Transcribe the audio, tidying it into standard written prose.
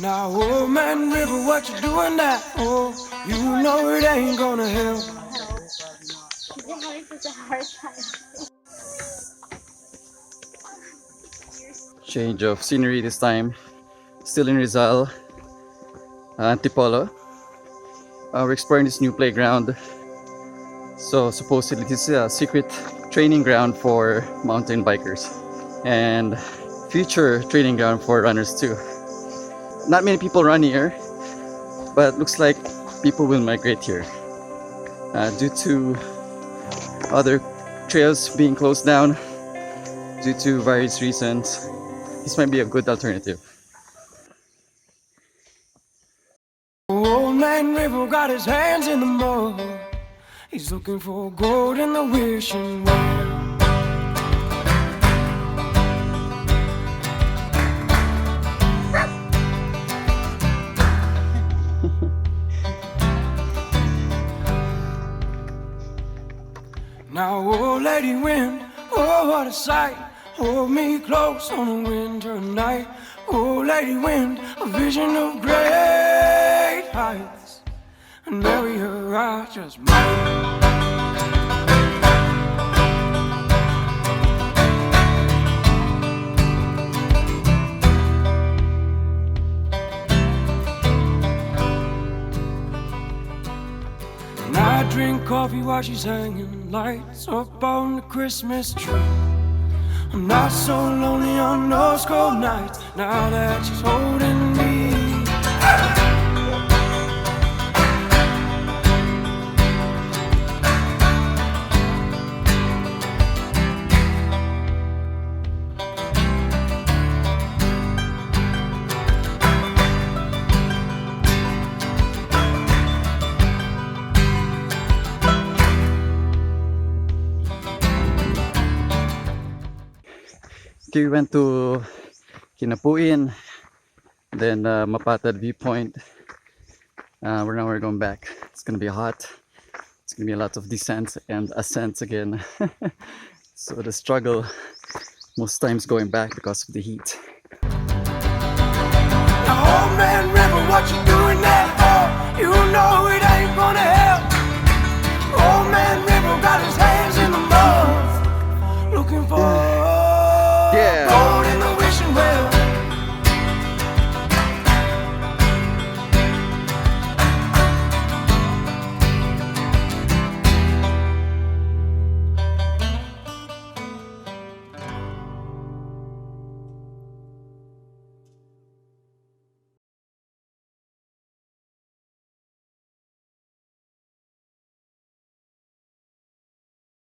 Now, old man River, what you doing now? Oh, you know it ain't gonna help. They're having such a hard time. Change of scenery this time. Still in Rizal, Antipolo. We're exploring this new playground. So supposedly this is a secret training ground for mountain bikers and future training ground for runners too. Not many people run here, but looks like people will migrate here due to other trails being closed down due to various reasons. This might be a good alternative. Old man River got his hands in the mud. He's looking for gold in the wishing well. Now, old lady wind, oh what a sight. Hold me close on a winter night. Old lady wind, a vision of great heights. And marry her I just might. And I drink coffee while she's hanging lights up on the Christmas tree. I'm not so lonely on those cold nights now that she's holding me. Okay, we went to Kinapuin, then Mapatad viewpoint. We're going back. It's gonna be hot. It's gonna be a lot of descents and ascents again. So the struggle most times going back because of the heat. Now, old man River, what you doing there? Oh, you know it